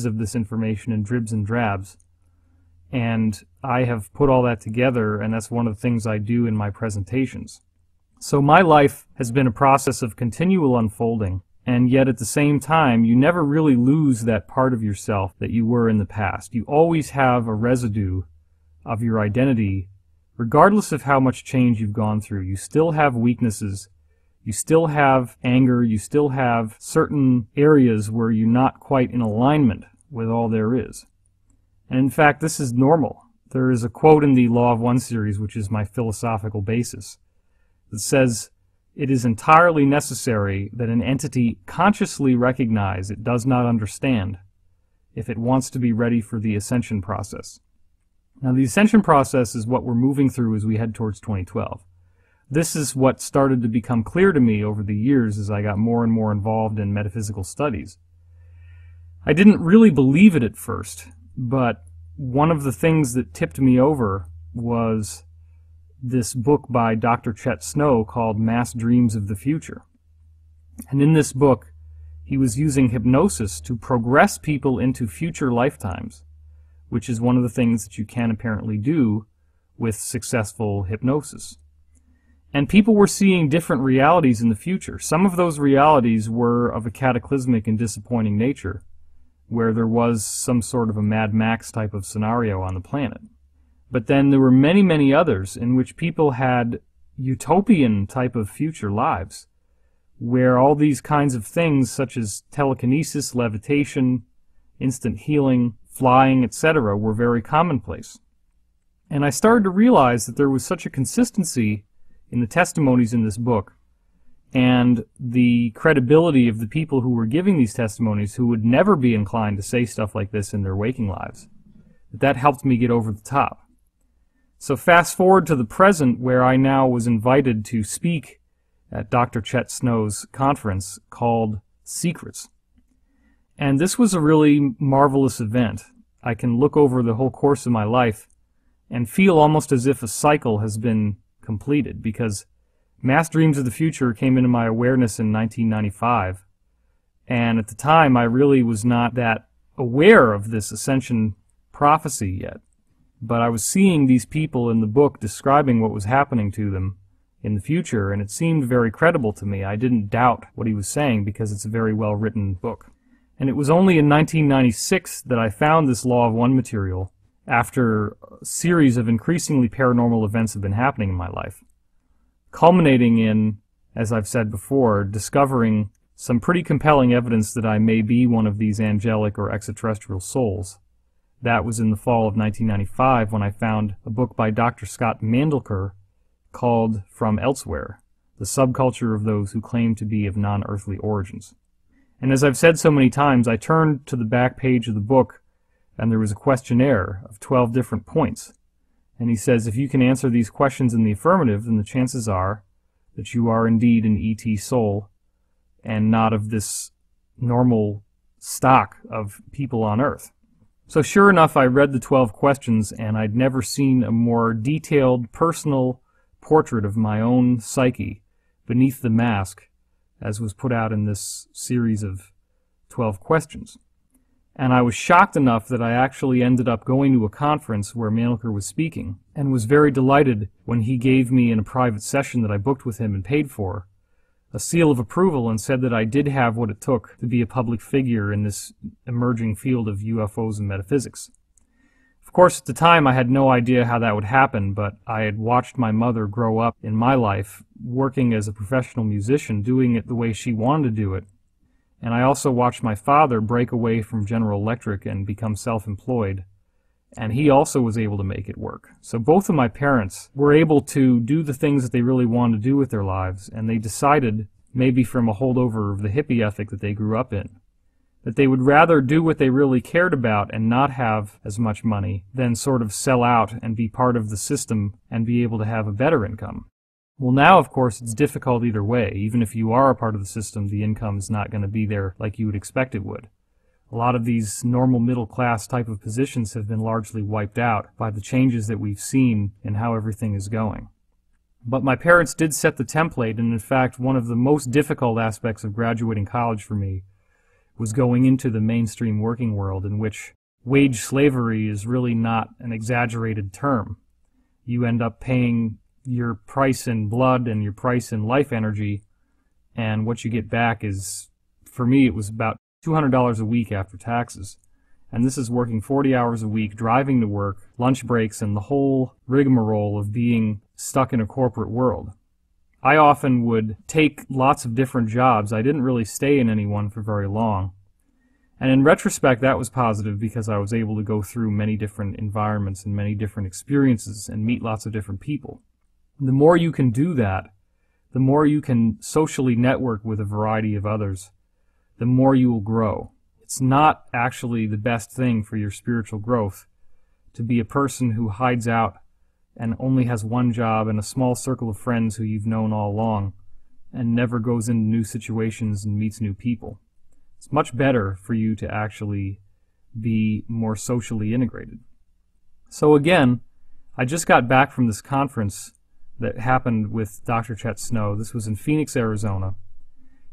of this information in dribs and drabs. And I have put all that together, and that's one of the things I do in my presentations. So my life has been a process of continual unfolding, and yet at the same time, you never really lose that part of yourself that you were in the past. You always have a residue of your identity, regardless of how much change you've gone through. You still have weaknesses, you still have anger, you still have certain areas where you're not quite in alignment with all there is. And in fact, this is normal. There is a quote in the Law of One series, which is my philosophical basis, that says, "It is entirely necessary that an entity consciously recognize it does not understand if it wants to be ready for the ascension process." Now, the ascension process is what we're moving through as we head towards 2012. This is what started to become clear to me over the years as I got more and more involved in metaphysical studies. I didn't really believe it at first, but one of the things that tipped me over was this book by Dr. Chet Snow called Mass Dreams of the Future. And in this book, he was using hypnosis to progress people into future lifetimes, which is one of the things that you can apparently do with successful hypnosis. And people were seeing different realities in the future. Some of those realities were of a cataclysmic and disappointing nature, where there was some sort of a Mad Max type of scenario on the planet. But then there were many, many others in which people had utopian type of future lives, where all these kinds of things such as telekinesis, levitation, instant healing, flying, etc. were very commonplace. And I started to realize that there was such a consistency in the testimonies in this book and the credibility of the people who were giving these testimonies, who would never be inclined to say stuff like this in their waking lives, that helped me get over the top. So fast forward to the present, where I now was invited to speak at Dr. Chet Snow's conference called Secrets. And this was a really marvelous event. I can look over the whole course of my life and feel almost as if a cycle has been completed, because Mass Dreams of the Future came into my awareness in 1995, and at the time I really was not that aware of this ascension prophecy yet. But I was seeing these people in the book describing what was happening to them in the future, and it seemed very credible to me. I didn't doubt what he was saying because it's a very well-written book. And it was only in 1996 that I found this Law of One material, after a series of increasingly paranormal events have been happening in my life, culminating in, as I've said before, discovering some pretty compelling evidence that I may be one of these angelic or extraterrestrial souls. That was in the fall of 1995 when I found a book by Dr. Scott Mandelker called From Elsewhere, The Subculture of Those Who Claim to Be of Non-Earthly Origins. And as I've said so many times, I turned to the back page of the book and there was a questionnaire of 12 different points. And he says, if you can answer these questions in the affirmative, then the chances are that you are indeed an ET soul and not of this normal stock of people on Earth. So sure enough, I read the 12 questions, and I'd never seen a more detailed, personal portrait of my own psyche beneath the mask as was put out in this series of 12 questions. And I was shocked enough that I actually ended up going to a conference where Mandelker was speaking, and was very delighted when he gave me, in a private session that I booked with him and paid for, a seal of approval, and said that I did have what it took to be a public figure in this emerging field of UFOs and metaphysics. Of course, at the time I had no idea how that would happen, but I had watched my mother grow up in my life, working as a professional musician, doing it the way she wanted to do it. And I also watched my father break away from General Electric and become self-employed, and he also was able to make it work. So both of my parents were able to do the things that they really wanted to do with their lives, and they decided, maybe from a holdover of the hippie ethic that they grew up in, that they would rather do what they really cared about and not have as much money than sort of sell out and be part of the system and be able to have a better income. Well, now, of course, it's difficult either way. Even if you are a part of the system, the income is not going to be there like you would expect it would. A lot of these normal middle-class type of positions have been largely wiped out by the changes that we've seen in how everything is going. But my parents did set the template, and in fact, one of the most difficult aspects of graduating college for me was going into the mainstream working world, in which wage slavery is really not an exaggerated term. You end up paying your price in blood and your price in life energy, and what you get back is, for me, it was about $200 a week after taxes. And this is working 40 hours a week, driving to work, lunch breaks, and the whole rigmarole of being stuck in a corporate world. I often would take lots of different jobs. I didn't really stay in any one for very long. And in retrospect, that was positive because I was able to go through many different environments and many different experiences and meet lots of different people. The more you can do that, the more you can socially network with a variety of others, the more you will grow. It's not actually the best thing for your spiritual growth to be a person who hides out and only has one job and a small circle of friends who you've known all along and never goes into new situations and meets new people. It's much better for you to actually be more socially integrated. So again, I just got back from this conference that happened with Dr. Chet Snow. This was in Phoenix, Arizona.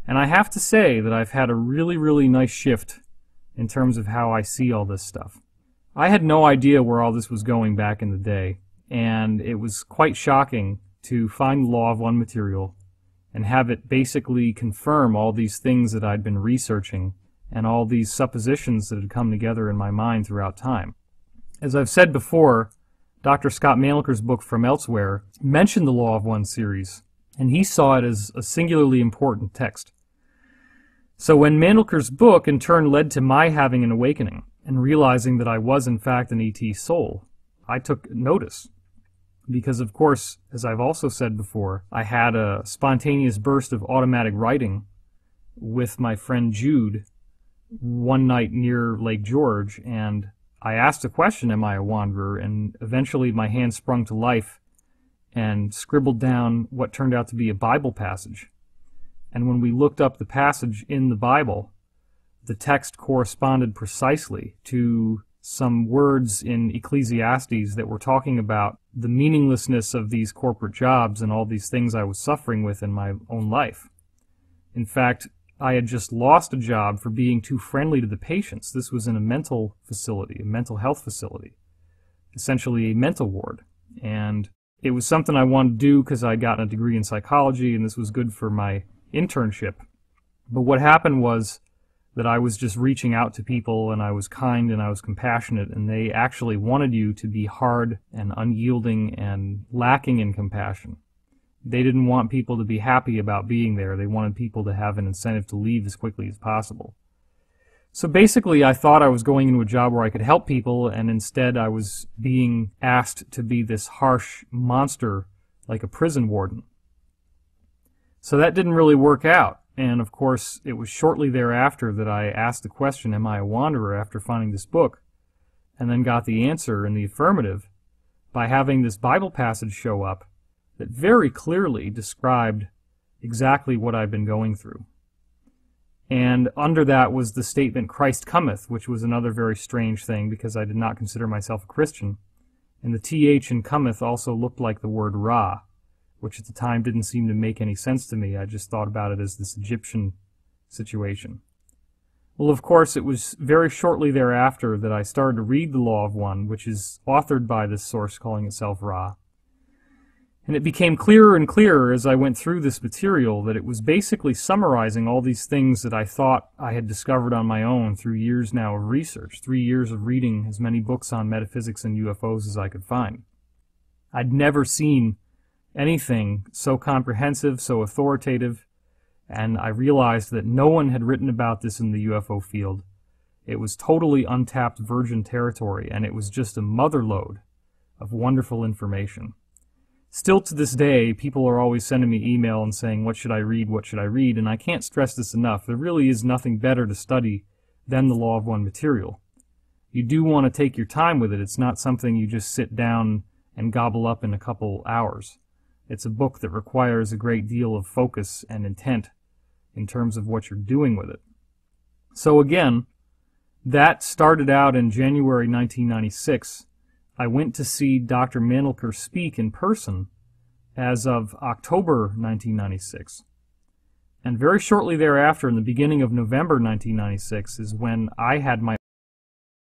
And I have to say that I've had a really, really nice shift in terms of how I see all this stuff. I had no idea where all this was going back in the day, and it was quite shocking to find the Law of One material and have it basically confirm all these things that I'd been researching and all these suppositions that had come together in my mind throughout time. As I've said before, Dr. Scott Mandelker's book From Elsewhere mentioned the Law of One series, and he saw it as a singularly important text. So when Mandelker's book in turn led to my having an awakening and realizing that I was in fact an ET soul, I took notice. Because of course, as I've also said before, I had a spontaneous burst of automatic writing with my friend Jude one night near Lake George, and I asked a question, am I a wanderer? And eventually my hand sprung to life and scribbled down what turned out to be a Bible passage. And when we looked up the passage in the Bible, the text corresponded precisely to some words in Ecclesiastes that were talking about the meaninglessness of these corporate jobs and all these things I was suffering with in my own life. In fact, I had just lost a job for being too friendly to the patients. This was in a mental facility, a mental health facility, essentially a mental ward. And it was something I wanted to do because I got a degree in psychology, and this was good for my internship. But what happened was that I was just reaching out to people, and I was kind and I was compassionate, and they actually wanted you to be hard and unyielding and lacking in compassion. They didn't want people to be happy about being there. They wanted people to have an incentive to leave as quickly as possible. So basically, I thought I was going into a job where I could help people, and instead I was being asked to be this harsh monster like a prison warden. So that didn't really work out. And of course, it was shortly thereafter that I asked the question, am I a wanderer, after finding this book, and then got the answer in the affirmative by having this Bible passage show up that very clearly described exactly what I've been going through. And under that was the statement, Christ cometh, which was another very strange thing because I did not consider myself a Christian. And the TH in cometh also looked like the word Ra, which at the time didn't seem to make any sense to me. I just thought about it as this Egyptian situation. Well, of course, it was very shortly thereafter that I started to read the Law of One, which is authored by this source calling itself Ra. And it became clearer and clearer as I went through this material that it was basically summarizing all these things that I thought I had discovered on my own through years now of research, 3 years of reading as many books on metaphysics and UFOs as I could find. I'd never seen anything so comprehensive, so authoritative, and I realized that no one had written about this in the UFO field. It was totally untapped virgin territory, and it was just a motherlode of wonderful information. Still to this day, people are always sending me email and saying, what should I read, what should I read? And I can't stress this enough. There really is nothing better to study than the Law of One material. You do want to take your time with it. It's not something you just sit down and gobble up in a couple hours. It's a book that requires a great deal of focus and intent in terms of what you're doing with it. So again, that started out in January 1996. I went to see Dr. Mandelker speak in person as of October 1996. And very shortly thereafter, in the beginning of November 1996, is when I had my